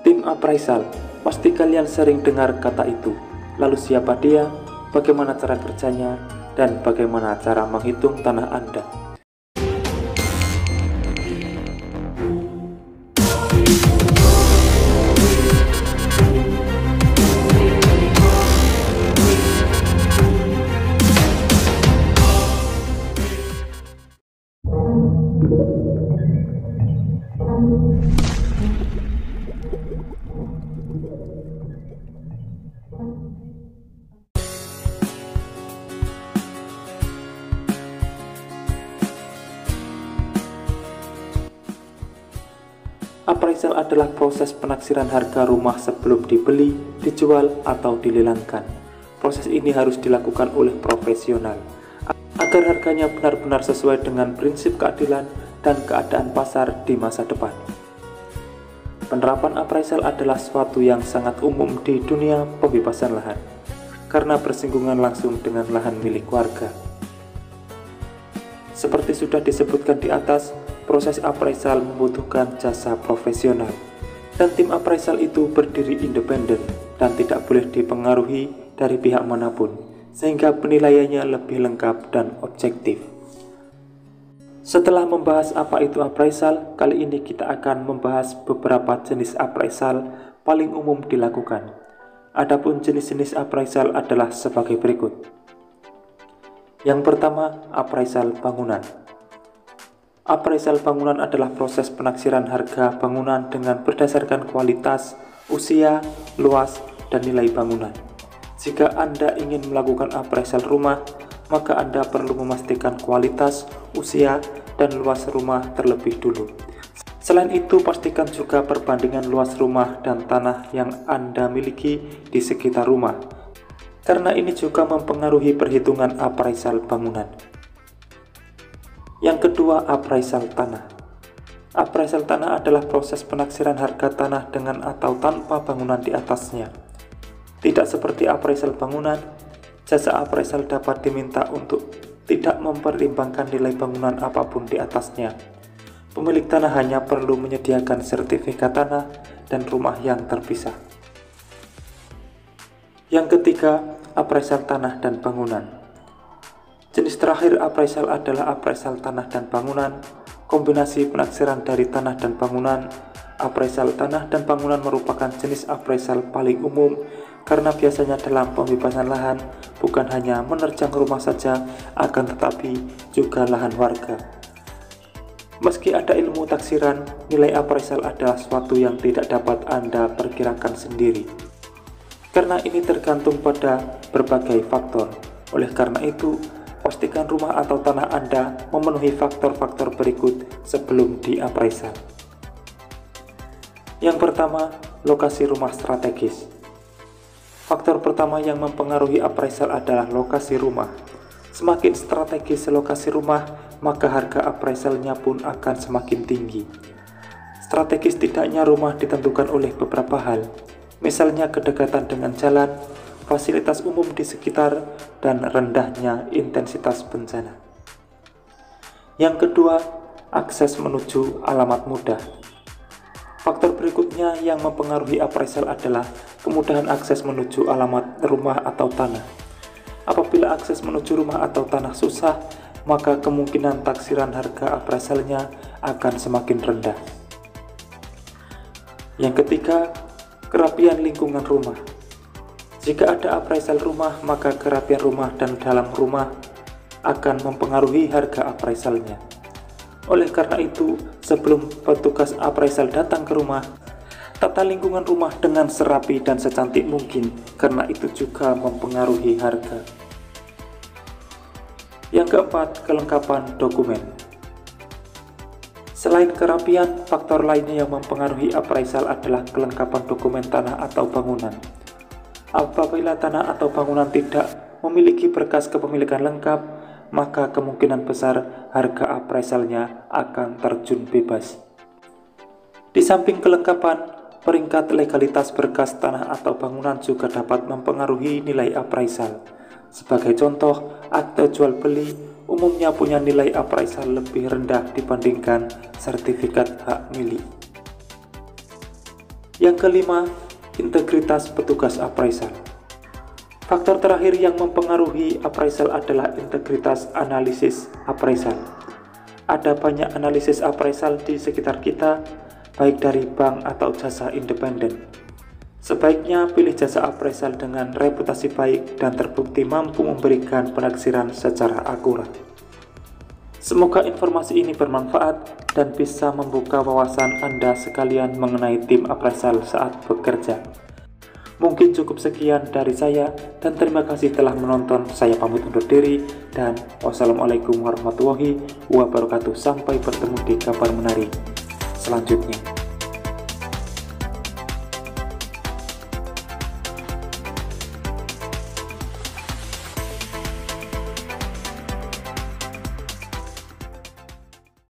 Tim appraisal, pasti kalian sering dengar kata itu. Lalu siapa dia, bagaimana cara kerjanya, dan bagaimana cara menghitung tanah Anda? Appraisal adalah proses penaksiran harga rumah sebelum dibeli, dijual, atau dilelangkan. Proses ini harus dilakukan oleh profesional agar harganya benar-benar sesuai dengan prinsip keadilan dan keadaan pasar di masa depan. Penerapan appraisal adalah suatu yang sangat umum di dunia pembebasan lahan karena bersinggungan langsung dengan lahan milik warga. Seperti sudah disebutkan di atas, proses appraisal membutuhkan jasa profesional, dan tim appraisal itu berdiri independen dan tidak boleh dipengaruhi dari pihak manapun, sehingga penilaiannya lebih lengkap dan objektif. Setelah membahas apa itu appraisal, kali ini kita akan membahas beberapa jenis appraisal paling umum dilakukan. Adapun jenis-jenis appraisal adalah sebagai berikut. Yang pertama, appraisal bangunan. Appraisal bangunan adalah proses penaksiran harga bangunan dengan berdasarkan kualitas, usia, luas, dan nilai bangunan. Jika Anda ingin melakukan appraisal rumah, maka Anda perlu memastikan kualitas, usia, dan luas rumah terlebih dulu. Selain itu, pastikan juga perbandingan luas rumah dan tanah yang Anda miliki di sekitar rumah, karena ini juga mempengaruhi perhitungan appraisal bangunan. Yang kedua, appraisal tanah. Appraisal tanah adalah proses penaksiran harga tanah dengan atau tanpa bangunan di atasnya. Tidak seperti appraisal bangunan, jasa appraisal dapat diminta untuk tidak mempertimbangkan nilai bangunan apapun di atasnya. Pemilik tanah hanya perlu menyediakan sertifikat tanah dan rumah yang terpisah. Yang ketiga, appraisal tanah dan bangunan. Jenis terakhir appraisal adalah appraisal tanah dan bangunan, kombinasi penaksiran dari tanah dan bangunan. Appraisal tanah dan bangunan merupakan jenis appraisal paling umum karena biasanya dalam pembebasan lahan bukan hanya menerjang rumah saja, akan tetapi juga lahan warga. Meski ada ilmu taksiran, nilai appraisal adalah suatu yang tidak dapat Anda perkirakan sendiri, karena ini tergantung pada berbagai faktor. Oleh karena itu, pastikan rumah atau tanah Anda memenuhi faktor-faktor berikut sebelum diappraisal. Yang pertama, lokasi rumah strategis. Faktor pertama yang mempengaruhi appraisal adalah lokasi rumah. Semakin strategis lokasi rumah, maka harga appraisalnya pun akan semakin tinggi. Strategis tidaknya rumah ditentukan oleh beberapa hal, misalnya kedekatan dengan jalan, fasilitas umum di sekitar, dan rendahnya intensitas bencana. Yang kedua, akses menuju alamat mudah. Faktor berikutnya yang mempengaruhi appraisal adalah kemudahan akses menuju alamat rumah atau tanah. Apabila akses menuju rumah atau tanah susah, maka kemungkinan taksiran harga appraisalnya akan semakin rendah. Yang ketiga, kerapian lingkungan rumah. Jika ada appraisal rumah, maka kerapian rumah dan dalam rumah akan mempengaruhi harga appraisalnya. Oleh karena itu, sebelum petugas appraisal datang ke rumah, tata lingkungan rumah dengan serapi dan secantik mungkin, karena itu juga mempengaruhi harga. Yang keempat, kelengkapan dokumen. Selain kerapian, faktor lainnya yang mempengaruhi appraisal adalah kelengkapan dokumen tanah atau bangunan. Apabila tanah atau bangunan tidak memiliki berkas kepemilikan lengkap, maka kemungkinan besar harga appraisalnya akan terjun bebas. Di samping kelengkapan, peringkat legalitas berkas tanah atau bangunan juga dapat mempengaruhi nilai appraisal. Sebagai contoh, akte jual beli umumnya punya nilai appraisal lebih rendah dibandingkan sertifikat hak milik. Yang kelima, integritas petugas appraisal. Faktor terakhir yang mempengaruhi appraisal adalah integritas analisis appraisal. Ada banyak analisis appraisal di sekitar kita, baik dari bank atau jasa independen. Sebaiknya pilih jasa appraisal dengan reputasi baik dan terbukti mampu memberikan penaksiran secara akurat. Semoga informasi ini bermanfaat dan bisa membuka wawasan Anda sekalian mengenai tim appraisal saat bekerja. Mungkin cukup sekian dari saya dan terima kasih telah menonton. Saya pamit undur diri dan wassalamualaikum warahmatullahi wabarakatuh. Sampai bertemu di kabar menarik selanjutnya.